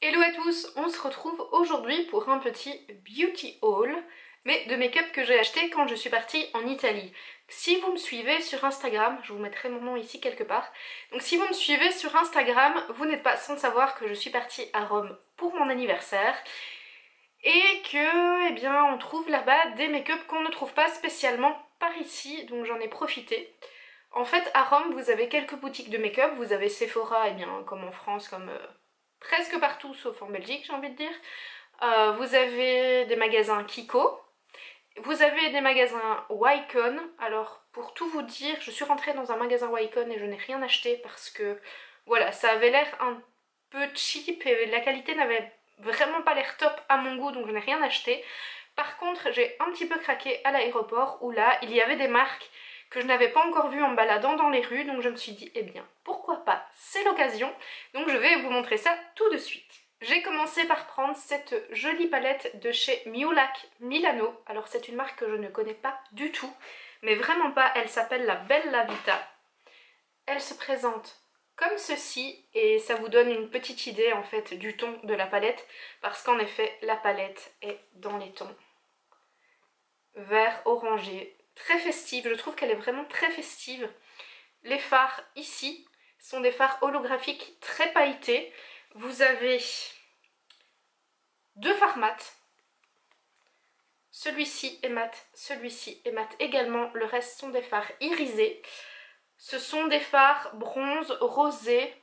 Hello à tous, on se retrouve aujourd'hui pour un petit beauty haul, mais de make-up que j'ai acheté quand je suis partie en Italie. Si vous me suivez sur Instagram, je vous mettrai mon nom ici quelque part, donc si vous me suivez sur Instagram, vous n'êtes pas sans savoir que je suis partie à Rome pour mon anniversaire, et que, eh bien, on trouve là-bas des make-up qu'on ne trouve pas spécialement par ici, donc j'en ai profité. En fait, à Rome, vous avez quelques boutiques de make-up, vous avez Sephora, eh bien, comme en France, comme presque partout sauf en Belgique, j'ai envie de dire. Vous avez des magasins Kiko, vous avez des magasins Wycon. Alors pour tout vous dire, je suis rentrée dans un magasin Wycon et je n'ai rien acheté parce que voilà, ça avait l'air un peu cheap et la qualité n'avait vraiment pas l'air top à mon goût, donc je n'ai rien acheté. Par contre, j'ai un petit peu craqué à l'aéroport où là, il y avait des marques que je n'avais pas encore vues en me baladant dans les rues, donc je me suis dit, eh bien, pourquoi pas, c'est l'occasion. Donc je vais vous montrer ça tout de suite. J'ai commencé par prendre cette jolie palette de chez Mulac Milano. Alors c'est une marque que je ne connais pas du tout, mais vraiment pas, elle s'appelle la Bella Vita. Elle se présente comme ceci et ça vous donne une petite idée en fait du ton de la palette, parce qu'en effet la palette est dans les tons vert orangé, très festive, je trouve qu'elle est vraiment très festive. Les fards ici sont des fards holographiques très pailletés. Vous avez deux fards mat. Celui-ci est mat, celui-ci est mat également. Le reste sont des fards irisés. Ce sont des fards bronze, rosé.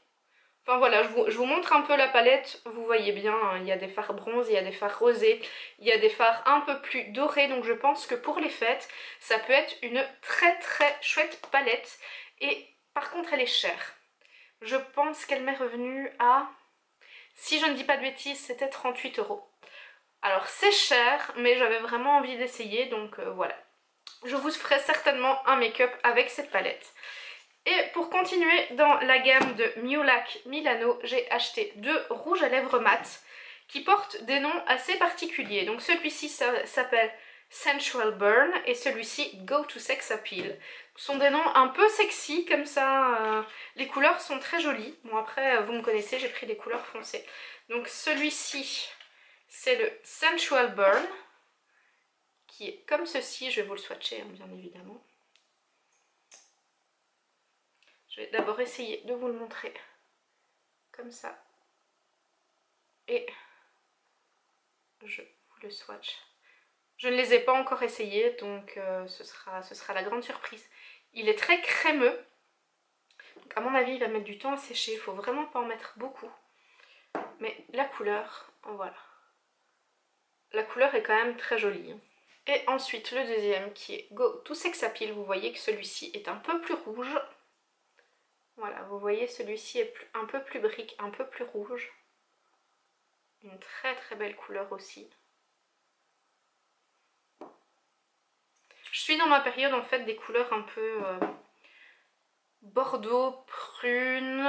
Enfin voilà, je vous montre un peu la palette. Vous voyez bien, hein, il y a des fards bronze, il y a des fards rosés, il y a des fards un peu plus dorés. Donc je pense que pour les fêtes, ça peut être une très très chouette palette. Et par contre, elle est chère. Je pense qu'elle m'est revenue à... Si je ne dis pas de bêtises, c'était 38 €. Alors c'est cher, mais j'avais vraiment envie d'essayer, donc voilà. Je vous ferai certainement un make-up avec cette palette. Et pour continuer dans la gamme de Mulac Milano, j'ai acheté deux rouges à lèvres mat qui portent des noms assez particuliers. Donc celui-ci s'appelle Sensual Burn et celui-ci Go to Sex Appeal. Ce sont des noms un peu sexy comme ça. Les couleurs sont très jolies. Bon après vous me connaissez, j'ai pris des couleurs foncées. Donc celui-ci c'est le Sensual Burn qui est comme ceci. Je vais vous le swatcher hein, bien évidemment. Je vais d'abord essayer de vous le montrer comme ça. Et je vous le swatch. Je ne les ai pas encore essayés, donc ce sera la grande surprise. Il est très crémeux. Donc à mon avis, il va mettre du temps à sécher. Il ne faut vraiment pas en mettre beaucoup. Mais la couleur, voilà. La couleur est quand même très jolie. Et ensuite, le deuxième qui est Go to Sex Appeal. Vous voyez que celui-ci est un peu plus rouge. Voilà, vous voyez, celui-ci est un peu plus brique, un peu plus rouge. Une très très belle couleur aussi. Je suis dans ma période en fait des couleurs un peu bordeaux, prune,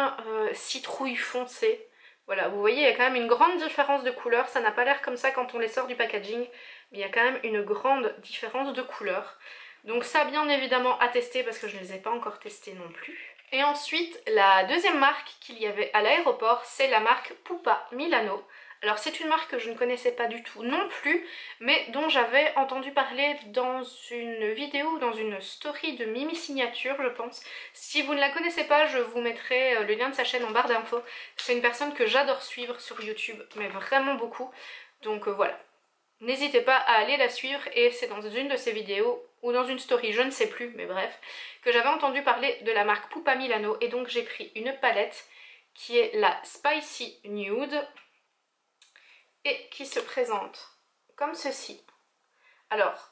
citrouille foncée. Voilà, vous voyez, il y a quand même une grande différence de couleur. Ça n'a pas l'air comme ça quand on les sort du packaging, mais il y a quand même une grande différence de couleur. Donc ça, bien évidemment, à tester parce que je ne les ai pas encore testés non plus. Et ensuite, la deuxième marque qu'il y avait à l'aéroport, c'est la marque Pupa Milano. Alors c'est une marque que je ne connaissais pas du tout non plus, mais dont j'avais entendu parler dans une vidéo, dans une story de Mimi Signature, je pense. Si vous ne la connaissez pas, je vous mettrai le lien de sa chaîne en barre d'infos. C'est une personne que j'adore suivre sur YouTube, mais vraiment beaucoup. Donc voilà. N'hésitez pas à aller la suivre, et c'est dans une de ses vidéos, ou dans une story, je ne sais plus, mais bref, que j'avais entendu parler de la marque Pupa Milano, et donc j'ai pris une palette qui est la Spicy Nude, et qui se présente comme ceci. Alors,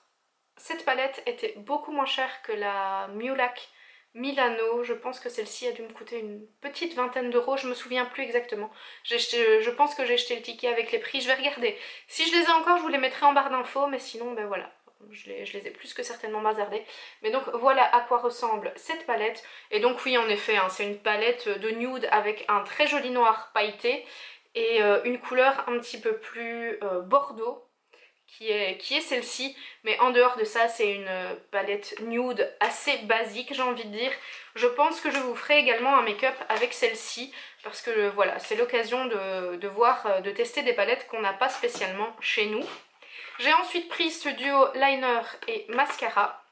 cette palette était beaucoup moins chère que la Mulac Milano. Je pense que celle-ci a dû me coûter une petite vingtaine d'euros, je me souviens plus exactement. Je pense que j'ai jeté le ticket avec les prix, je vais regarder. Si je les ai encore, je vous les mettrai en barre d'infos, mais sinon, ben voilà. Je les ai plus que certainement bazardés. Mais donc voilà à quoi ressemble cette palette. Et donc oui, en effet, hein, c'est une palette de nude avec un très joli noir pailleté et une couleur un petit peu plus bordeaux, qui est celle-ci, mais en dehors de ça c'est une palette nude assez basique, j'ai envie de dire. Je pense que je vous ferai également un make-up avec celle-ci, parce que voilà, c'est l'occasion de tester des palettes qu'on n'a pas spécialement chez nous. J'ai ensuite pris ce duo liner et mascara,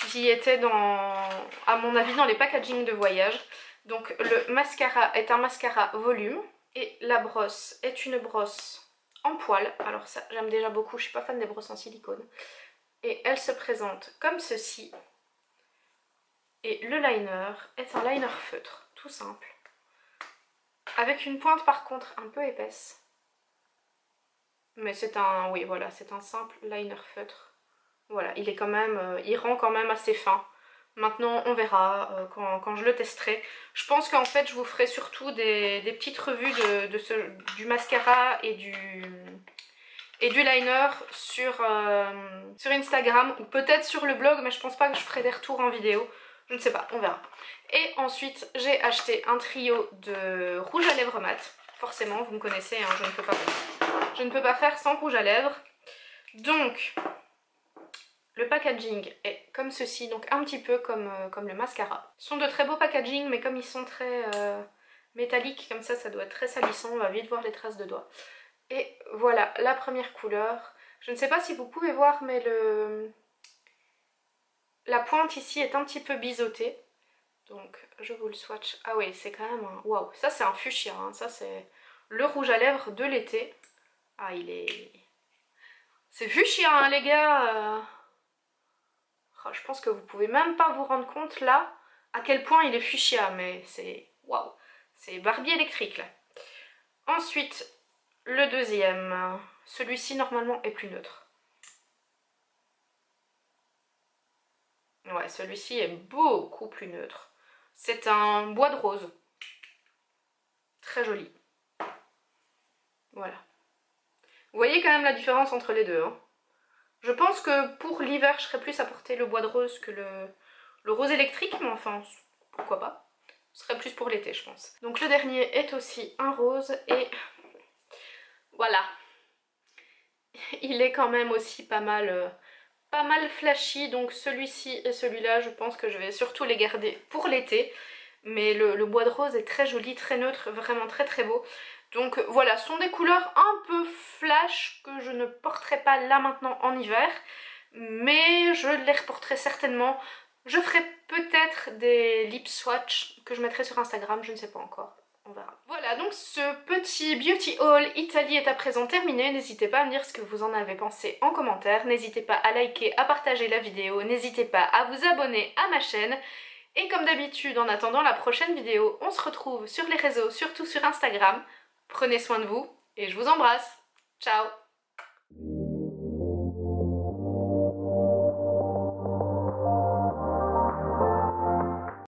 qui était à mon avis dans les packaging de voyage. Donc le mascara est un mascara volume, et la brosse est une brosse en poil. Alors ça j'aime déjà beaucoup, je suis pas fan des brosses en silicone. Et elle se présente comme ceci. Et le liner est un liner feutre, tout simple. Avec une pointe par contre un peu épaisse. Mais c'est un, oui voilà, c'est un simple liner feutre. Voilà, il est quand même, il rend quand même assez fin. Maintenant on verra quand je le testerai. Je pense qu'en fait je vous ferai surtout des petites revues du mascara et du liner sur Instagram ou peut-être sur le blog, mais je pense pas que je ferai des retours en vidéo. Je ne sais pas, on verra. Et ensuite j'ai acheté un trio de rouge à lèvres mat. Forcément vous me connaissez, hein, je ne peux pas faire sans rouge à lèvres. Donc le packaging est comme ceci, donc un petit peu comme le mascara. Ce sont de très beaux packaging, mais comme ils sont très métalliques comme ça doit être très salissant, on va vite voir les traces de doigts. Et voilà la première couleur. Je ne sais pas si vous pouvez voir, mais la pointe ici est un petit peu biseautée. Donc je vous le swatch. Ah oui, c'est quand même un... Waouh, ça c'est un fuchsia, hein. Ça c'est le rouge à lèvres de l'été. Ah, il est... C'est fuchsia, hein, les gars. Oh, je pense que vous pouvez même pas vous rendre compte là à quel point il est fuchsia, mais c'est... Waouh, c'est Barbie électrique là. Ensuite, le deuxième. Celui-ci normalement est plus neutre. Ouais, celui-ci est beaucoup plus neutre. C'est un bois de rose. Très joli. Voilà. Vous voyez quand même la différence entre les deux, hein. Je pense que pour l'hiver, je serais plus à porter le bois de rose que le rose électrique, mais enfin, pourquoi pas. Ce serait plus pour l'été, je pense. Donc le dernier est aussi un rose et voilà. Il est quand même aussi pas mal flashy, donc celui-ci et celui-là, je pense que je vais surtout les garder pour l'été. Mais le bois de rose est très joli, très neutre, vraiment très très beau. Donc voilà, ce sont des couleurs un peu flash que je ne porterai pas là maintenant en hiver, mais je les reporterai certainement. Je ferai peut-être des lip swatch que je mettrai sur Instagram, je ne sais pas encore. On verra. Voilà, donc ce petit beauty haul Italie est à présent terminé. N'hésitez pas à me dire ce que vous en avez pensé en commentaire. N'hésitez pas à liker, à partager la vidéo. N'hésitez pas à vous abonner à ma chaîne. Et comme d'habitude, en attendant la prochaine vidéo, on se retrouve sur les réseaux, surtout sur Instagram. Prenez soin de vous et je vous embrasse. Ciao!